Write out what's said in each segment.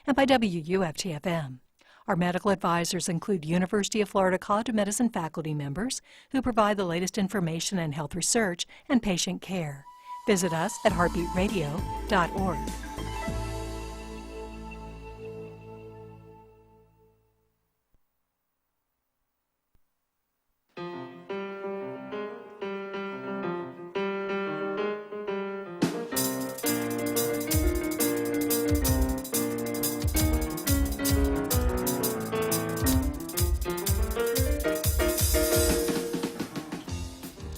and by WUFT-FM. Our medical advisors include University of Florida College of Medicine faculty members who provide the latest information in health research and patient care. Visit us at heartbeatradio.org.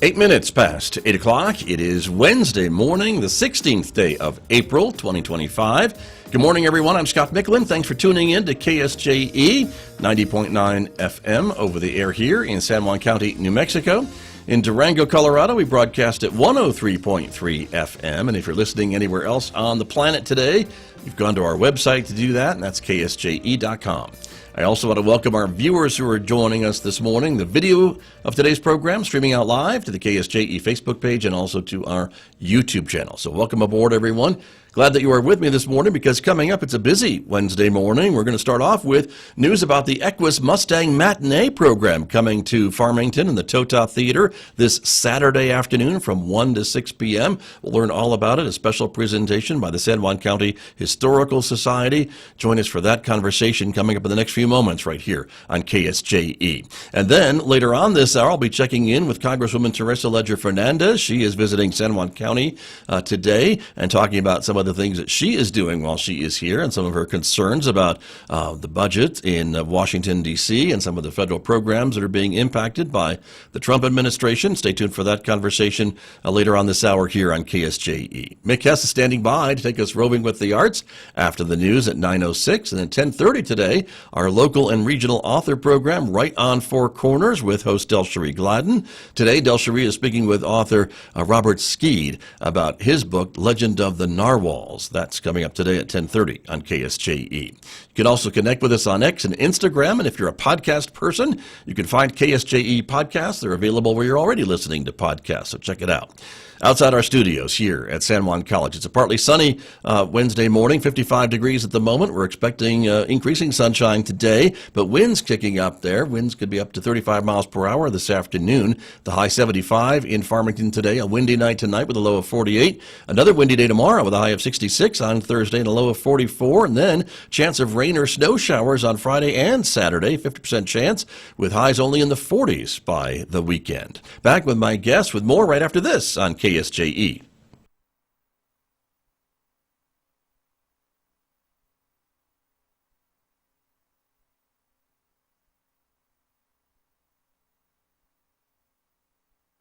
Eight minutes past 8 o'clock. It is Wednesday morning, the 16th day of April, 2025. Good morning, everyone. I'm Scott Micklin. Thanks for tuning in to KSJE 90.9 FM over the air here in San Juan County, New Mexico. In Durango, Colorado, we broadcast at 103.3 FM. And if you're listening anywhere else on the planet today, you've gone to our website to do that, and that's ksje.com. I also want to welcome our viewers who are joining us this morning. The video of today's program streaming out live to the KSJE Facebook page and also to our YouTube channel. So welcome aboard, everyone. Glad that you are with me this morning because coming up, it's a busy Wednesday morning. We're going to start off with news about the Equus Mustang Matinee program coming to Farmington in the Totah Theater this Saturday afternoon from 1 to 6 p.m. We'll learn all about it, a special presentation by the San Juan County Historical Society. Join us for that conversation coming up in the next few moments right here on KSJE. And then later on this hour, I'll be checking in with Congresswoman Teresa Leger Fernandez. She is visiting San Juan County today and talking about some of the things that she is doing while she is here and some of her concerns about the budget in Washington, D.C. and some of the federal programs that are being impacted by the Trump administration. Stay tuned for that conversation later on this hour here on KSJE. Mick Hess is standing by to take us roving with the arts after the news at 9:06, and at 10:30 today, our local and regional author program, Right on Four Corners, with host Delcherie Gladden. Today, Delcherie is speaking with author Robert Skeed about his book, Legend of the Narwhal. That's coming up today at 10:30 on KSJE. You can also connect with us on X and Instagram, and if you're a podcast person, you can find KSJE podcasts. They're available where you're already listening to podcasts, so check it out. Outside our studios here at San Juan College, it's a partly sunny Wednesday morning, 55 degrees at the moment. We're expecting increasing sunshine today, but winds kicking up there. Winds could be up to 35 miles per hour this afternoon. The high 75 in Farmington today. A windy night tonight with a low of 48. Another windy day tomorrow with a high of 66 on Thursday and a low of 44. And then chance of rain or snow showers on Friday and Saturday, 50% chance, with highs only in the 40s by the weekend. Back with my guests with more right after this on KSJE.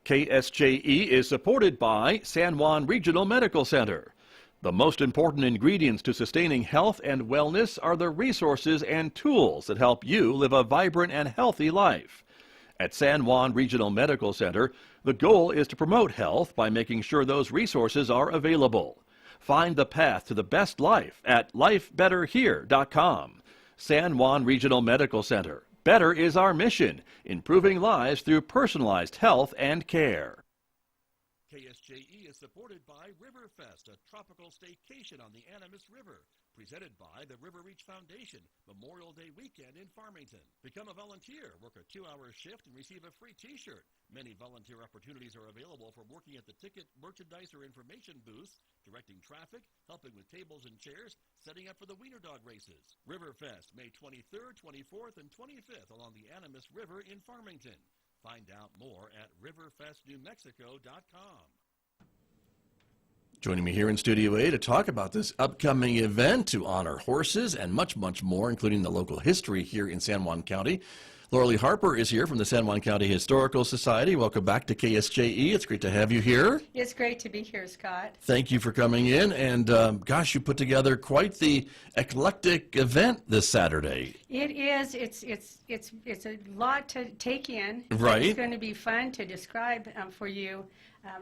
KSJE is supported by San Juan Regional Medical Center. The most important ingredients to sustaining health and wellness are the resources and tools that help you live a vibrant and healthy life. At San Juan Regional Medical Center, the goal is to promote health by making sure those resources are available. Find the path to the best life at lifebetterhere.com. San Juan Regional Medical Center. Better is our mission, improving lives through personalized health and care. KSJE is supported by Riverfest, a tropical staycation on the Animas River, presented by the River Reach Foundation, Memorial Day weekend in Farmington. Become a volunteer, work a 2-hour shift, and receive a free t-shirt. Many volunteer opportunities are available from working at the ticket, merchandise, or information booths, directing traffic, helping with tables and chairs, setting up for the Wiener Dog races. Riverfest, May 23rd, 24th, and 25th along the Animas River in Farmington. Find out more at riverfestnewmexico.com. Joining me here in Studio A to talk about this upcoming event to honor horses and much, much more, including the local history here in San Juan County. Laura Lee Harper is here from the San Juan County Historical Society. Welcome back to KSJE. It's great to have you here. It's great to be here, Scott. Thank you for coming in. And gosh, you put together quite the eclectic event this Saturday. It is. It's a lot to take in. Right. It's going to be fun to describe for you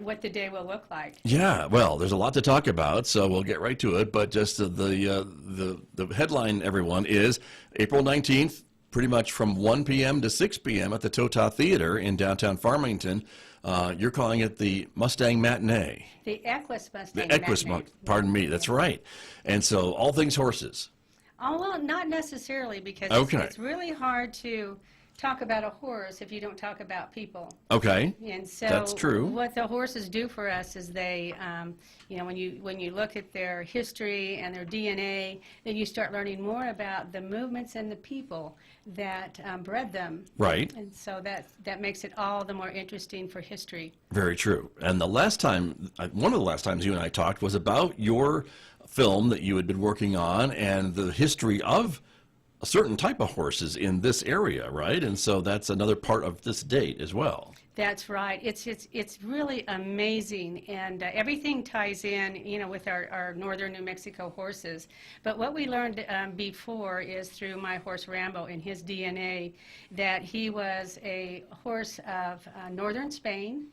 what the day will look like. Yeah, well, there's a lot to talk about, so we'll get right to it. But just the headline, everyone, is April 19th, pretty much from 1 p.m. to 6 p.m. at the Totah Theater in downtown Farmington. You're calling it the Mustang Matinee. The Equus Mustang The Equus, Matinee. pardon me, that's right. And so all things horses. Oh, well, not necessarily, because Okay. it's really hard to talk about a horse if you don't talk about people. Okay. And so That's true. what the horses do for us is they, when you look at their history and their DNA, then you start learning more about the movements and the people that bred them. Right. And so that makes it all the more interesting for history. Very true. And the last time, one of the last times you and I talked was about your film that you had been working on and the history of a certain type of horses in this area, right? And so that's another part of this date as well. That's right. It's really amazing, and everything ties in, with our northern New Mexico horses. But what we learned before is through my horse Rambo and his DNA that he was a horse of northern Spain.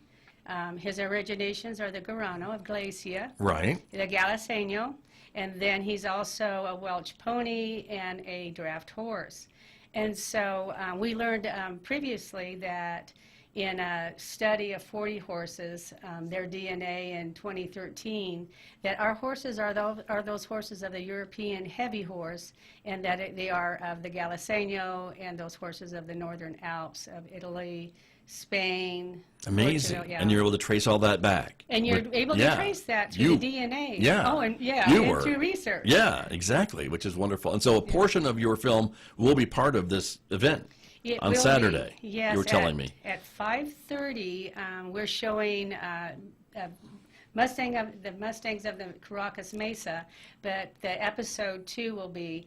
His originations are the Guarano of Galicia, Right. the Galiceño, and then he's also a Welch pony and a draft horse. And so we learned previously that in a study of 40 horses, their DNA in 2013, that our horses are those horses of the European heavy horse, and that they are of the Galiceño and those horses of the Northern Alps of Italy, Spain. Amazing. Portugal, yeah. And you're able to trace all that back. And you're able to Yeah. trace that through You- the DNA. Yeah. Oh, and You were. through research. Yeah, exactly, which is wonderful. And so a portion of your film will be part of this event It on will Saturday. be. Yes, you were telling me. At 5:30, we're showing the Mustangs of the Caracas Mesa, but the episode 2 will be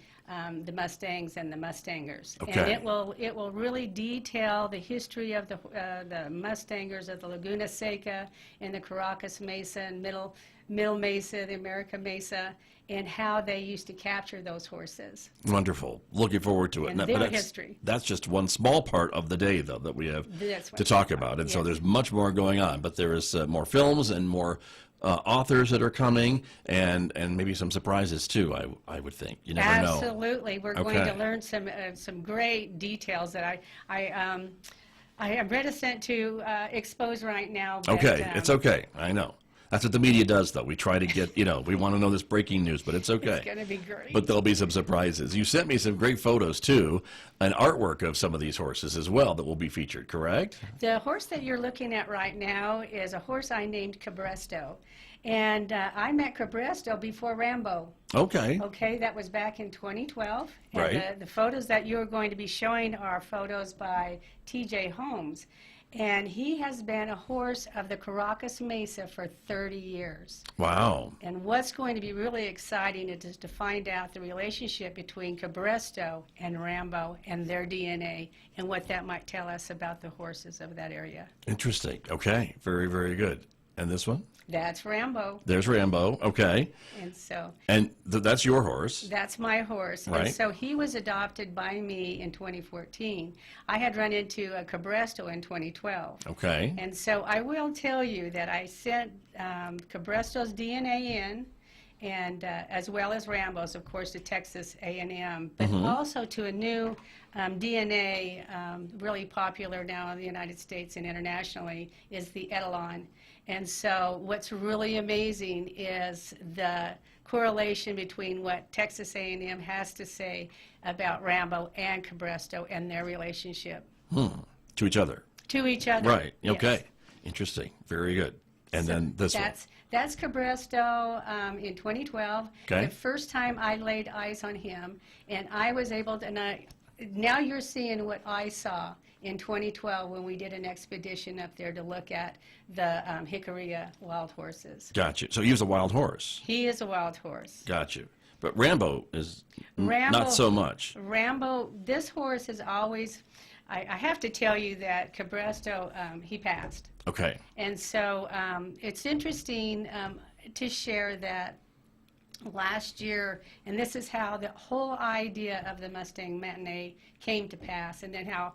the Mustangs and the Mustangers. Okay. And it will really detail the history of the Mustangers of the Laguna Seca and the Caracas Mesa and Middle Mesa, the America Mesa, and how they used to capture those horses. Wonderful. Looking forward to it. And But their that's, history. That's just one small part of the day, though, that we have That's to one talk small about. part, And so yes. there's much more going on. But there is more films and more authors that are coming, and maybe some surprises, too, I would think. You never know. Absolutely. We're going Okay. to learn some great details that I am reticent to expose right now. But, Okay, it's okay. I know. That's what the media does, though. We try to get, we want to know this breaking news, but it's okay. It's going to be great. But there'll be some surprises. You sent me some great photos, too, and artwork of some of these horses as well that will be featured, correct? The horse that you're looking at right now is a horse I named Cabresto. And I met Cabresto before Rambo. Okay. Okay, that was back in 2012. And Right. the photos that you're going to be showing are photos by T.J. Holmes. And he has been a horse of the Caracas Mesa for 30 years. Wow. And what's going to be really exciting is to find out the relationship between Cabresto and Rambo and their DNA and what that might tell us about the horses of that area. Interesting. Okay. Very, very good. And this one? That's Rambo. There's Rambo. Okay. And so And that's your horse. that's my horse. Right. And so he was adopted by me in 2014. I had run into a Cabresto in 2012. Okay. And so I will tell you that I sent Cabresto's DNA in, and as well as Rambo's, of course, to Texas A&M, but also to a new DNA, really popular now in the United States and internationally, is the Etalon. And so what's really amazing is the correlation between what Texas A&M has to say about Rambo and Cabresto and their relationship To each other. to each other. Right. Yes. Okay. Interesting. Very good. And then this one. That's Cabresto in 2012. Okay. The first time I laid eyes on him, and I was able to. Now you're seeing what I saw in 2012 when we did an expedition up there to look at the Jicarilla wild horses. Got you. So he was a wild horse. He is a wild horse. Got you. But Rambo is Rambo- not so much. Rambo, this horse is always. I have to tell you that Cabresto, he passed. Okay. And so it's interesting to share that last year, and this is how the whole idea of the Mustang Matinee came to pass, and then how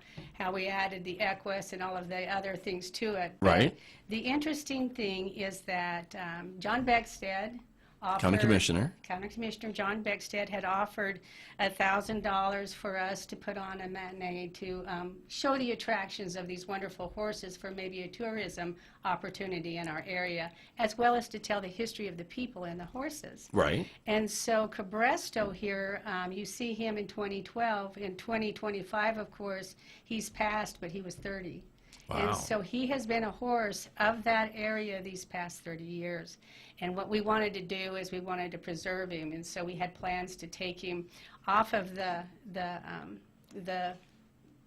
we added the Equus and all of the other things to it. But Right. the interesting thing is that John Beckstead, County Commissioner. County Commissioner John Beckstead had offered $1,000 for us to put on a matinee to show the attractions of these wonderful horses for maybe a tourism opportunity in our area, as well as to tell the history of the people and the horses. Right. And so Cabresto here, you see him in 2012. In 2025, of course, he's passed, but he was 30. Wow. And so he has been a horse of that area these past 30 years. And what we wanted to do is we wanted to preserve him. And so we had plans to take him off of the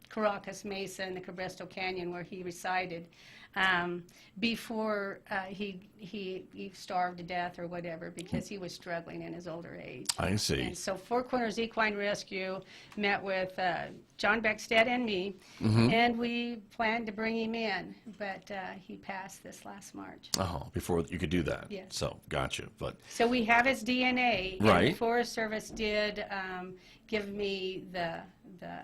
Caracas Mesa in the Cabresto Canyon where he resided before he starved to death or whatever, because he was struggling in his older age. I see. And so Four Corners Equine Rescue met with John Beckstead and me, and we planned to bring him in, but he passed this last March. Oh, before you could do that. Yes. So, gotcha. But So we have his DNA, and Right. the Forest Service did give me the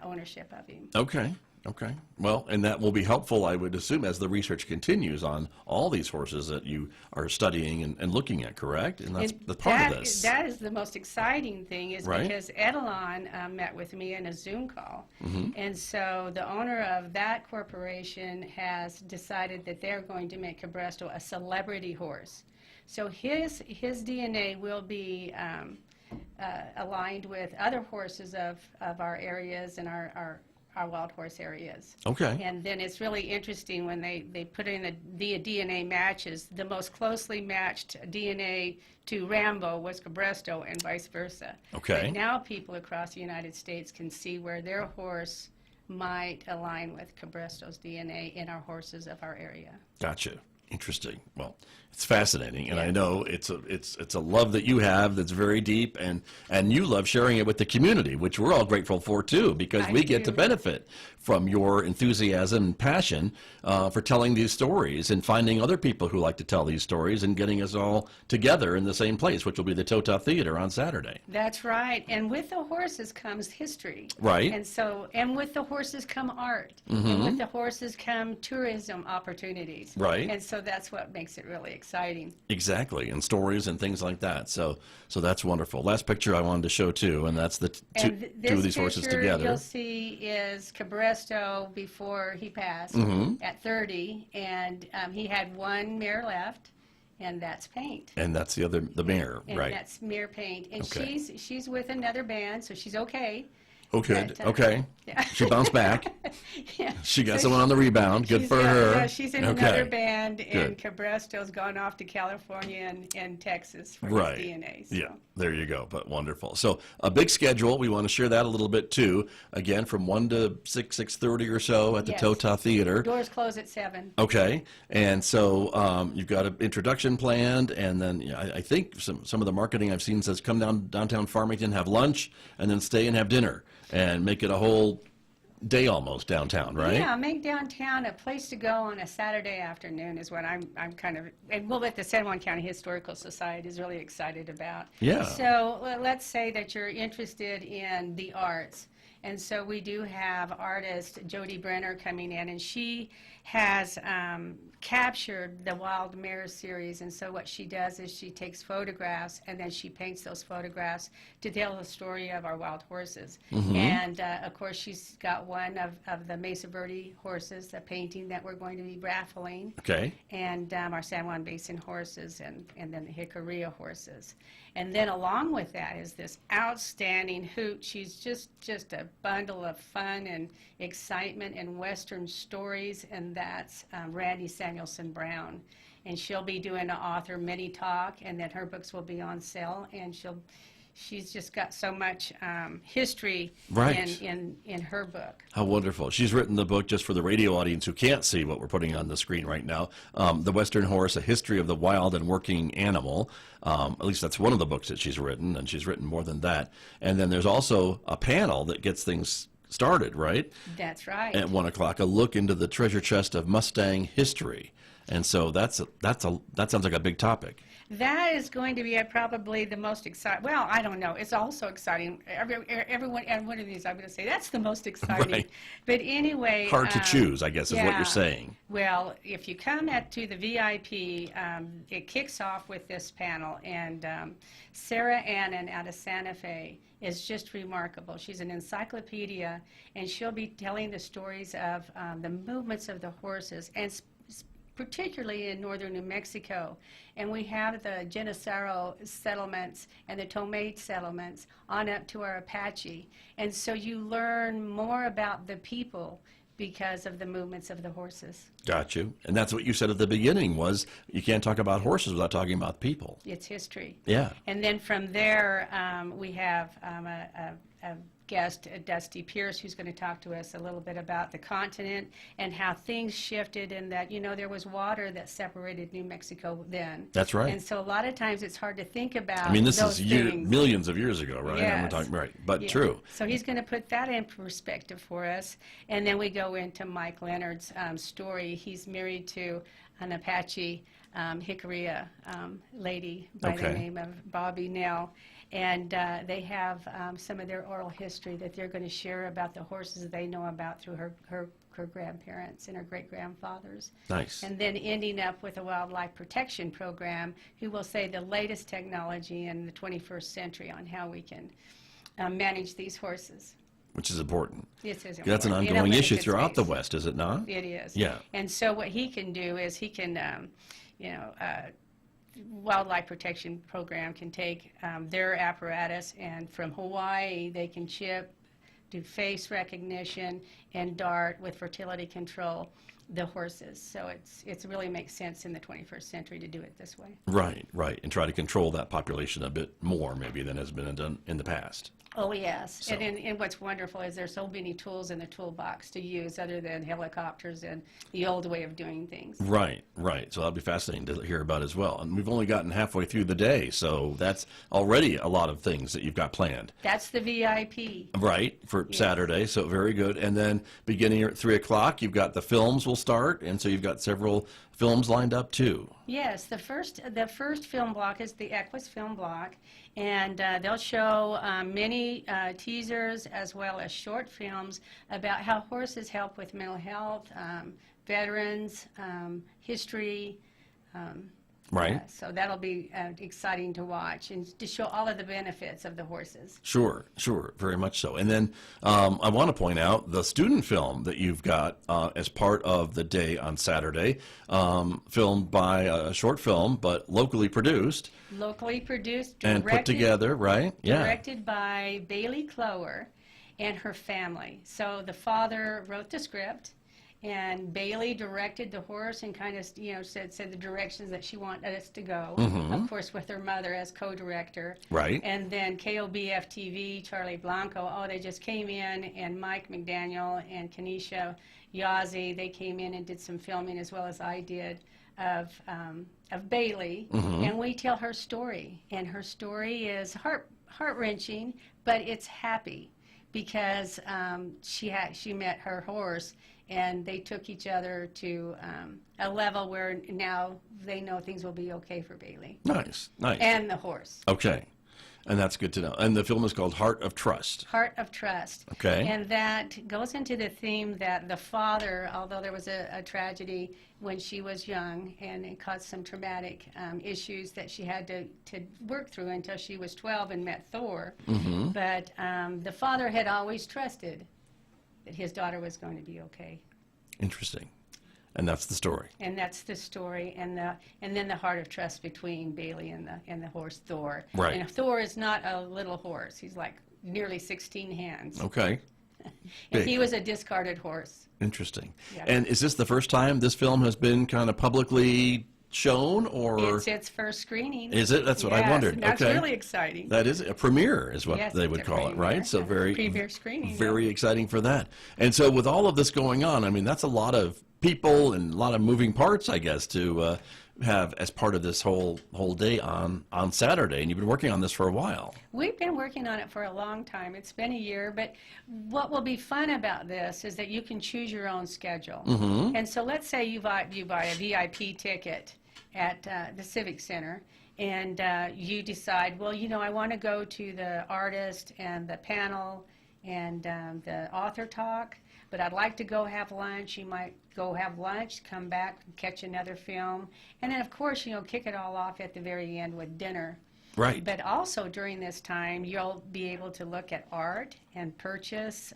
ownership of him. okay. Okay. Well, and that will be helpful, I would assume, as the research continues on all these horses that you are studying and looking at, correct? And that's the part of this. That is the most exciting thing, is Right. because Edelon met with me in a Zoom call. And so the owner of that corporation has decided that they're going to make Cabresto a celebrity horse. So his DNA will be aligned with other horses of our areas and our wild horse areas. Okay. And then it's really interesting when they put in the DNA matches. The most closely matched DNA to Rambo was Cabresto and vice versa. Okay. But now people across the United States can see where their horse might align with Cabresto's DNA in our horses of our area. Gotcha. Interesting. Well, it's fascinating, and I know it's a love that you have that's very deep, and you love sharing it with the community, which we're all grateful for too, because we get to benefit from your enthusiasm and passion for telling these stories and finding other people who like to tell these stories and getting us all together in the same place, which will be the Totah Theater on Saturday. That's right. And with the horses comes history. Right. And with the horses come art. And with the horses come tourism opportunities. Right. And so that's what makes it really exciting. Exactly, and stories and things like that. So that's wonderful. Last picture I wanted to show too, and that's the two of these horses together. You'll see is Cabresto before he passed at 30, and he had one mare left, and that's Paint. And that's the mare, And right? that's Mare Paint, and Okay. she's with another band, so she's okay. Oh, good. But, Okay. yeah. She bounced back. Yeah. She got So someone on the rebound. Good she's for her. Yeah, she's in Okay. another band, and Good. Cabresto's gone off to California and Texas for Right. his DNA. So. Yeah, there you go. But wonderful. So a big schedule. We want to share that a little bit too. Again, from 1 to 6:30 or so at the Yes. Totah Theater. Doors close at 7. Okay, and so you've got an introduction planned, and then I think some of the marketing I've seen says come downtown Farmington, have lunch, and then stay and have dinner, and make it a whole day almost downtown, right? Yeah, make downtown a place to go on a Saturday afternoon is what I'm kind of, and what the San Juan County Historical Society is really excited about. Yeah. So let's say that you're interested in the arts. And so we do have artist Jody Brenner coming in, and she has captured the Wild Mare series. And so what she does is she takes photographs, and then she paints those photographs to tell the story of our wild horses. And of course, she's got one of the Mesa Verde horses, a painting that we're going to be raffling. Okay. And our San Juan Basin horses, and then the Jicarilla horses. And then along with that is this outstanding hoot. She's just a bundle of fun and excitement and Western stories, and that's Randy Samuelson Brown. And she'll be doing an author mini talk, and then her books will be on sale, and she's just got so much history Right. in her book. How wonderful. She's written the book, just for the radio audience who can't see what we're putting on the screen right now, The Western Horse, A History of the Wild and Working Animal. At least that's one of the books that she's written, and she's written more than that. And then there's also a panel that gets things started, right? That's right. At 1 o'clock, a look into the treasure chest of Mustang history. And so that sounds like a big topic. That is going to be probably the most exciting. Well, I don't know. It's also exciting. Every one of these, I'm going to say that's the most exciting. Right. But anyway, Hard to choose, I guess, is what yeah. you're saying. Well, if you come to the VIP, it kicks off with this panel, and Sarah Annan out of Santa Fe is just remarkable. She's an encyclopedia, and she'll be telling the stories of the movements of the horses, and particularly in northern New Mexico. And we have the Genesaro settlements and the Tomate settlements on up to our Apache. And so you learn more about the people because of the movements of the horses. Got you. And that's what you said at the beginning was you can't talk about horses without talking about people. It's history. Yeah. And then from there, we have a guest, Dusty Pierce, who's going to talk to us a little bit about the continent and how things shifted, and that, you know, there was water that separated New Mexico then. That's right. And so a lot of times it's hard to think about I mean, this those is things. millions of years ago, right? Yes. I'm talking, right. But Yeah. true. So he's going to put that in perspective for us. And then we go into Mike Leonard's story. He's married to an Apache Hickory lady by the Okay. name of Bobby Nell. And they have some of their oral history that they're going to share about the horses they know about through her grandparents and her great-grandfathers. Nice. And then ending up with a wildlife protection program who will say the latest technology in the 21st century on how we can manage these horses. Which is important. This is That's an important in a ongoing issue limited throughout the space. West, is it not? It is. Yeah. And so what he can do is he can, wildlife protection program can take their apparatus, and from Hawaii they can chip, do face recognition, and dart with fertility control the horses. So it's really makes sense in the 21st century to do it this way. Right, right. And try to control that population a bit more maybe than has been done in the past. Oh, yes. So- And what's wonderful is there's so many tools in the toolbox to use other than helicopters and the old way of doing things. Right, right. So that'll be fascinating to hear about as well. And we've only gotten halfway through the day, so that's already a lot of things that you've got planned. That's the VIP. Right, for Saturday, so very good. And then beginning at 3 o'clock, you've got the films will start, and so you've got several films lined up too. Yes, the first film block is the Equus film block, and they'll show many teasers as well as short films about how horses help with mental health, veterans, history. Right. So that'll be exciting to watch and to show all of the benefits of the horses. Sure, sure, very much so. And then I want to point out the student film that you've got as part of the day on Saturday, filmed by a short film, but locally produced. Locally produced, And put together, right? Yeah. Directed by Bailey Clower and her family. So the father wrote the script, and Bailey directed the horse and kind of, said the directions that she wanted us to go. Of course, with her mother as co-director. Right. And then KOBF TV, Charlie Blanco, they just came in, and Mike McDaniel and Kenesha Yazzie, they came in and did some filming as well as I did of Bailey, and we tell her story, and her story is heart-wrenching, but it's happy because she met her horse, and they took each other to a level where now they know things will be okay for Bailey. Nice, nice. And the horse. Okay. And that's good to know. And the film is called Heart of Trust. Heart of Trust. Okay. And that goes into the theme that the father, although there was a tragedy when she was young, and it caused some traumatic issues that she had to work through until she was 12 and met Thor. But the father had always trusted that his daughter was going to be okay. Interesting. And that's the story. And that's the story, and then the heart of trust between Bailey and the horse Thor. Right. And Thor is not a little horse; he's like nearly 16 hands. Okay. And Big. he was a discarded horse. Interesting. Yeah. And is this the first time this film has been kind of publicly shown, or It's its first screening. is it? That's what I Yes, wondered. That's Okay. really exciting. That is a premiere, is what Yes, they it's would a call it, premiere. right? So Yeah, very, premiere screening, very yeah. exciting for that. And so, with all of this going on, I mean, that's a lot of people and a lot of moving parts, I guess, to have as part of this whole day on Saturday, and you've been working on this for a while. We've been working on it for a long time. It's been a year, but what will be fun about this is that you can choose your own schedule. And so let's say you buy a VIP ticket at the Civic Center, and you decide, well, you know, I want to go to the artist and the panel and the author talk, but I'd like to go have lunch. You might go have lunch, come back, catch another film, and then, of course, you know, kick it all off at the very end with dinner. Right. But also during this time, you'll be able to look at art and purchase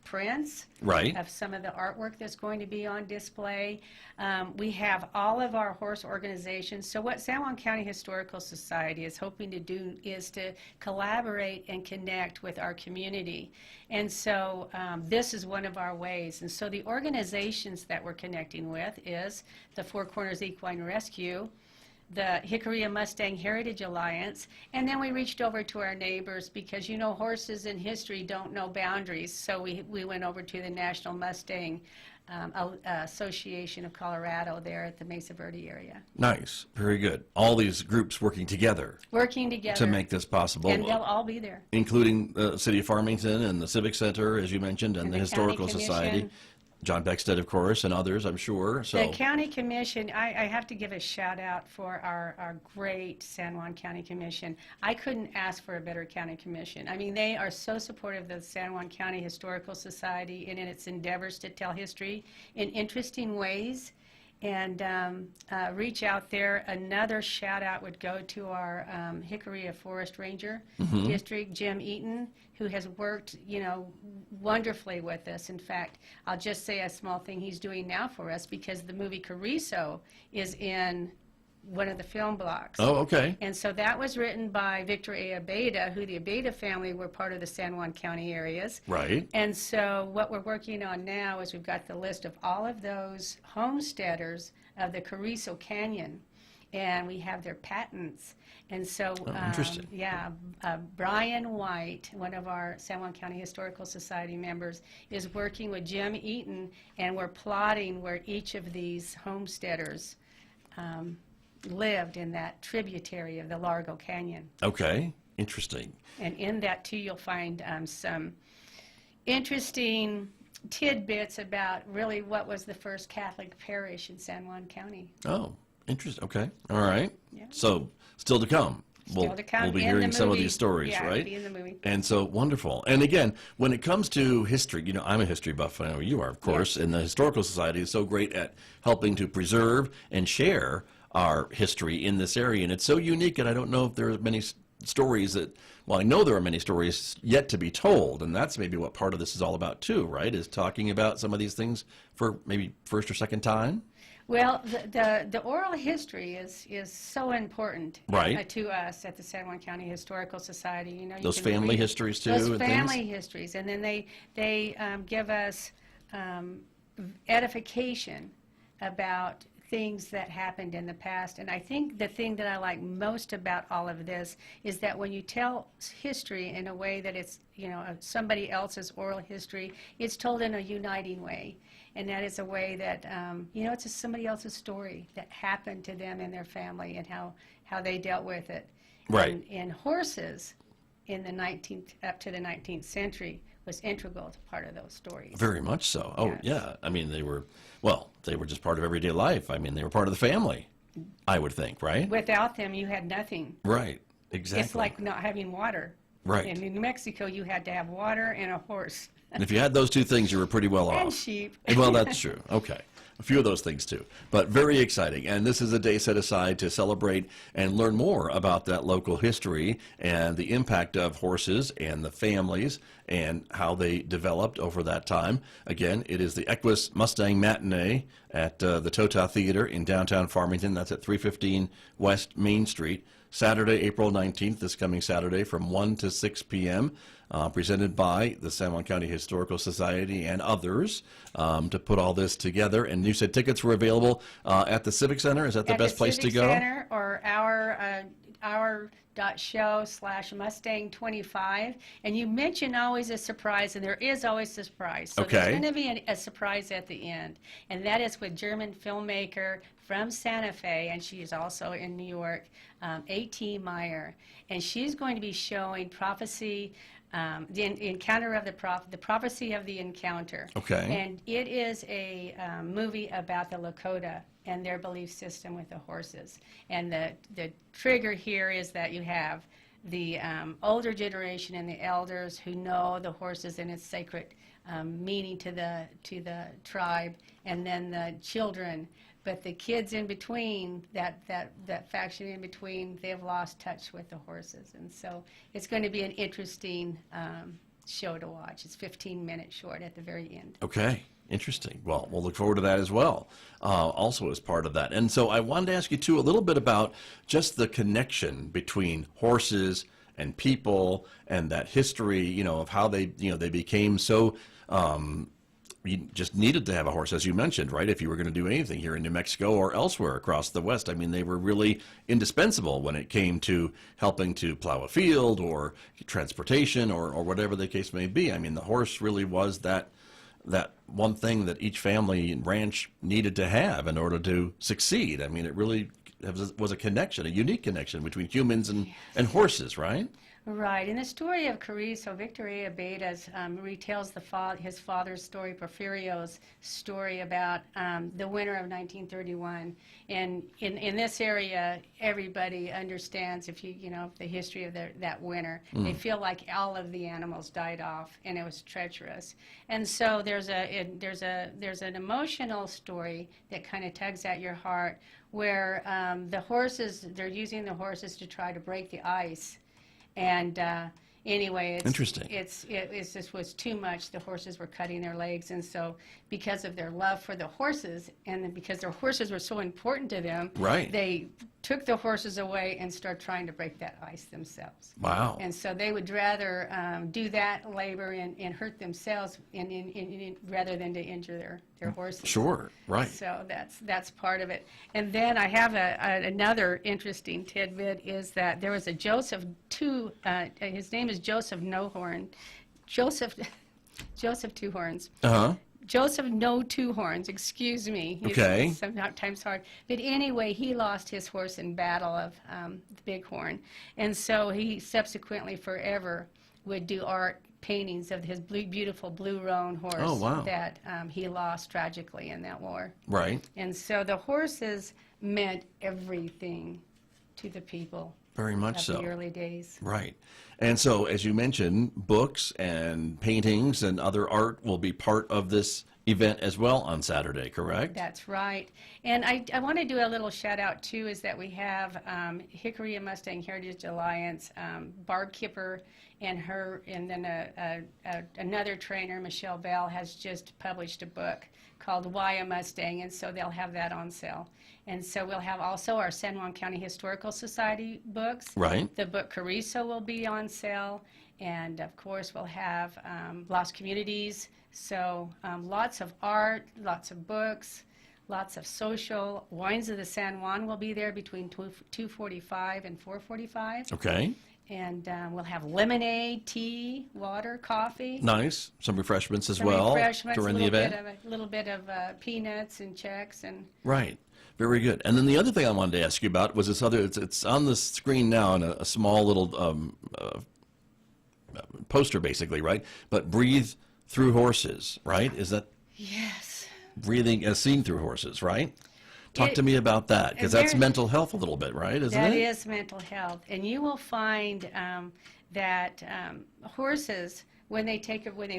prints Right. of some of the artwork that's going to be on display. We have all of our horse organizations. So what San Juan County Historical Society is hoping to do is to collaborate and connect with our community. And so this is one of our ways. And so the organizations that we're connecting with is the Four Corners Equine Rescue, the Hickory Mustang Heritage Alliance, and then we reached over to our neighbors because, you know, horses in history don't know boundaries, so we went over to the National Mustang Association of Colorado there at the Mesa Verde area. Nice. Very good. All these groups working together To make this possible. And they'll all be there. Including the City of Farmington and the Civic Center, as you mentioned, and the the Historical County Society. Commission. John Beckstead, of course, and others, I'm sure. So The County Commission, I have to give a shout out for our great San Juan County Commission. I couldn't ask for a better county commission. I mean, they are so supportive of the San Juan County Historical Society and in its endeavors to tell history in interesting ways and reach out there. Another shout out would go to our Hickory Forest Ranger District, Jim Eaton, who has worked, you know, wonderfully with us. In fact, I'll just say a small thing he's doing now for us because the movie Carrizo is in one of the film blocks. Oh, okay. And so that was written by Victor A. Abeda, who the Abeda family were part of the San Juan County areas. Right. And so what we're working on now is we've got the list of all of those homesteaders of the Carrizo Canyon, and we have their patents. And so, interesting. Brian White, one of our San Juan County Historical Society members, is working with Jim Eaton, and we're plotting where each of these homesteaders lived in that tributary of the Largo Canyon. Okay. Interesting. And in that, too, you'll find some interesting tidbits about really what was the first Catholic parish in San Juan County. Oh, interesting. Okay. All right. Yeah. So, still to come. Still to come We'll be in hearing the some of movie. these stories, Yeah, right? it'll be in the movie. And so, wonderful. And again, when it comes to history, you know, I'm a history buff. I know you are, of course, and the Historical Society is so great at helping to preserve and share our history in this area. And it's so unique, and I don't know if there are many stories that, well, I know there are many stories yet to be told, and that's maybe what part of this is all about, too, right, is talking about some of these things for maybe first or second time? Well, the oral history is so important Right. to us at the San Juan County Historical Society. You know, you Those can family read histories, too, those and family things? histories, and then they give us edification about things that happened in the past. And I think the thing that I like most about all of this is that when you tell history in a way that it's, you know, somebody else's oral history, it's told in a uniting way. And that is a way that, you know, it's somebody else's story that happened to them and their family and how they dealt with it. Right. And horses in the 19th, up to the 19th century was integral to part of those stories. Very much so. Oh, Yes. yeah. I mean, they were just part of everyday life. I mean, they were part of the family, I would think, right? Without them, you had nothing. Right. Exactly. It's like not having water. Right. In New Mexico, you had to have water and a horse. And if you had those two things, you were pretty well off. And sheep. Well, that's true. Okay. A few of those things, too. But very exciting. And this is a day set aside to celebrate and learn more about that local history and the impact of horses and the families and how they developed over that time. Again, it is the Equus Mustang Matinee at the Totah Theater in downtown Farmington. That's at 315 West Main Street. Saturday, April 19th, this coming Saturday from 1 to 6 p.m., presented by the San Juan County Historical Society and others to put all this together. And you said tickets were available at the Civic Center. Is that the best place to go? At the Civic Center or our our.show/Mustang25, and you mention always a surprise, and there is always a surprise. So there's Okay. going to be a surprise at the end, and that is with German filmmaker from Santa Fe, and she is also in New York, A.T. Meyer, and she's going to be showing Prophecy, the encounter of the prophecy of the encounter. Okay. And it is a movie about the Lakota and their belief system with the horses. And the trigger here is that you have the older generation and the elders who know the horses and its sacred meaning to the tribe, and then the children. But the kids in between, that faction in between, they've lost touch with the horses. And so it's going to be an interesting show to watch. It's 15 minutes short at the very end. Okay, interesting. Well, we'll look forward to that as well, also as part of that. And so I wanted to ask you, too, a little bit about just the connection between horses and people and that history, you know, of how they became so... you just needed to have a horse, as you mentioned, right? If you were going to do anything here in New Mexico or elsewhere across the West, I mean, they were really indispensable when it came to helping to plow a field or transportation or whatever the case may be. I mean, the horse really was that one thing that each family and ranch needed to have in order to succeed. I mean, it really was a connection, a unique connection between humans and horses, right? Right. In the story of Carrizo, Victor A. Abedas retells his father's story, Porfirio's story about the winter of 1931. And in this area, everybody understands the history of that winter. They feel like all of the animals died off, and it was treacherous. And so there's an emotional story that kind of tugs at your heart, where they're using the horses to try to break the ice. And anyway, it just was too much. The horses were cutting their legs, and so because of their love for the horses, and then because their horses were so important to them, right, they took the horses away and started trying to break that ice themselves. Wow. And so they would rather do that labor and hurt themselves rather than to injure their horses. Sure, right. So that's part of it. And then I have another interesting tidbit is that there was a Joseph his name is Joseph Nohorn. Joseph Two Horns. Uh-huh. Joseph No Two Horns, excuse me. Okay. It's sometimes hard. But anyway, he lost his horse in battle of the Bighorn. And so he subsequently forever would do art paintings of his beautiful blue roan horse. Oh, wow. That he lost tragically in that war. Right. And so the horses meant everything to the people. Very much so. The early days. Right. And so, as you mentioned, books and paintings and other art will be part of this event as well on Saturday, correct? That's right. And I want to do a little shout out too, is that we have Hickory and Mustang Heritage Alliance, Barb Kipper and then another trainer, Michelle Bell, has just published a book called Why a Mustang, and so they'll have that on sale. And so we'll have also our San Juan County Historical Society books. Right. The book Carrizo will be on sale, and of course we'll have Lost Communities. So lots of art, lots of books, lots of social. Wines of the San Juan will be there between 2:45 and 4:45. Okay. And we'll have lemonade, tea, water, coffee. Nice. Some refreshments as Some well refreshments, during the event. A little bit of peanuts and Chex and. Right. Very good. And then the other thing I wanted to ask you about was this other. It's on the screen now in a small little poster, basically, right? But breathe through horses, right? Is that? Yes. Breathing as seen through horses, right? Talk to me about that, because that's mental health a little bit, right? Isn't it? That is mental health. And you will find that horses, when they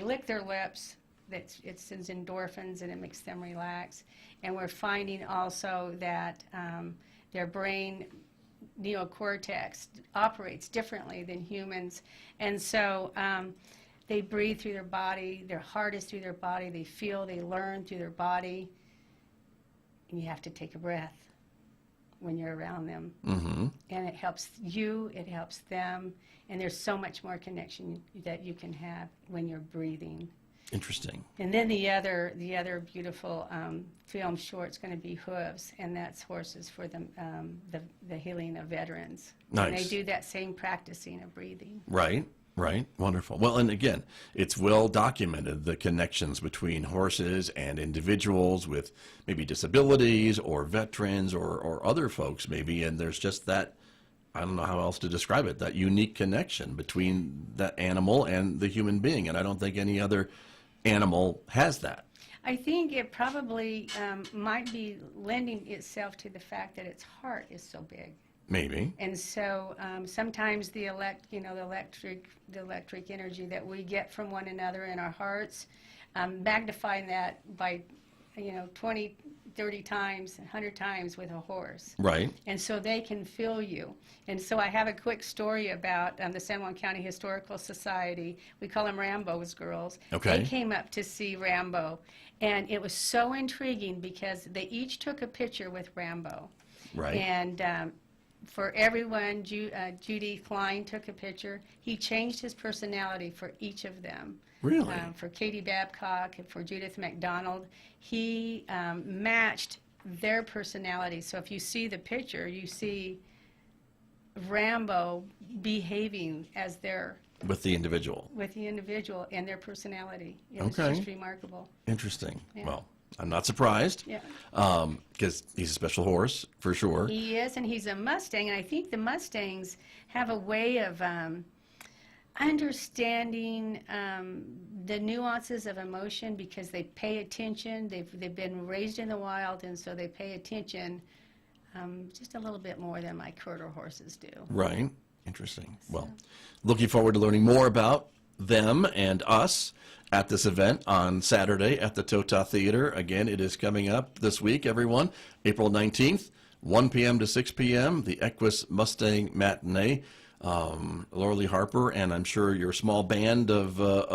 lick their lips, it sends endorphins and it makes them relax. And we're finding also that their brain neocortex operates differently than humans. And so they breathe through their body, their heart is through their body, they feel, they learn through their body. And you have to take a breath when you're around them. Mm-hmm. And it helps you, it helps them, and there's so much more connection that you can have when you're breathing. Interesting. And then the other beautiful film short's going to be Hooves, and that's horses for the healing of veterans. Nice. And they do that same practicing of breathing. Right. Right. Wonderful. Well, and again, it's well documented, the connections between horses and individuals with maybe disabilities or veterans or other folks maybe. And there's just that, I don't know how else to describe it, that unique connection between that animal and the human being. And I don't think any other animal has that. I think it probably might be lending itself to the fact that its heart is so big. Maybe. And so sometimes the electric energy that we get from one another in our hearts, magnifying that by 20, 30 times, 100 times with a horse. Right. And so they can feel you. And so I have a quick story about the San Juan County Historical Society. We call them Rambo's girls. Okay. They came up to see Rambo, and it was so intriguing because they each took a picture with Rambo. Right. And for everyone, Judy Klein took a picture. He changed his personality for each of them. Really? For Katie Babcock and for Judith McDonald, he matched their personality. So if you see the picture, you see Rambo behaving as with the individual and their personality. It was Okay. just remarkable. Interesting. Yeah. Well, I'm not surprised. Yeah. Because he's a special horse for sure. He is, and he's a Mustang, and I think the Mustangs have a way of understanding the nuances of emotion because they pay attention. They've been raised in the wild, and so they pay attention just a little bit more than my quarter horses do. Right. Interesting. Well, looking forward to learning more about them and us at this event on Saturday at the Totah Theater. Again, it is coming up this week, everyone. April 19th, 1 p.m. to 6 p.m., the Equus Mustang Matinee. Laura Lee Harper, and I'm sure your small band of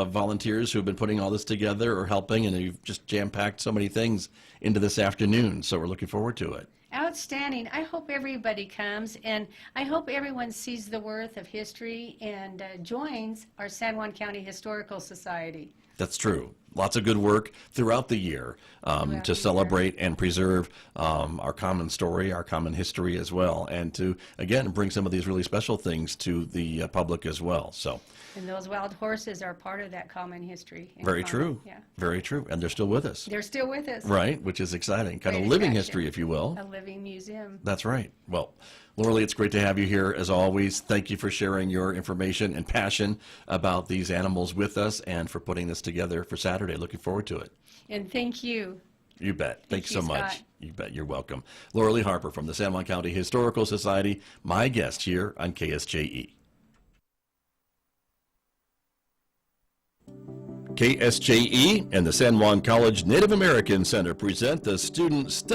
volunteers who have been putting all this together or helping, and you've just jam-packed so many things into this afternoon. So we're looking forward to it. Outstanding. I hope everybody comes, and I hope everyone sees the worth of history and joins our San Juan County Historical Society. That's true. Lots of good work throughout the year to celebrate and preserve our common story, our common history as well, and to, again, bring some of these really special things to the public as well. So. And those wild horses are part of that common history. Very true. Yeah. Very true. And they're still with us. They're still with us. Right, which is exciting. Kind of Great living attraction. history, if you will. A living museum. That's right. Well, Laura Lee, it's great to have you here as always. Thank you for sharing your information and passion about these animals with us and for putting this together for Saturday. Looking forward to it. And thank you. You bet. Thanks so you, much. Scott. You bet. You're welcome. Laura Lee Harper from the San Juan County Historical Society, my guest here on KSJE. KSJE and the San Juan College Native American Center present the Student Study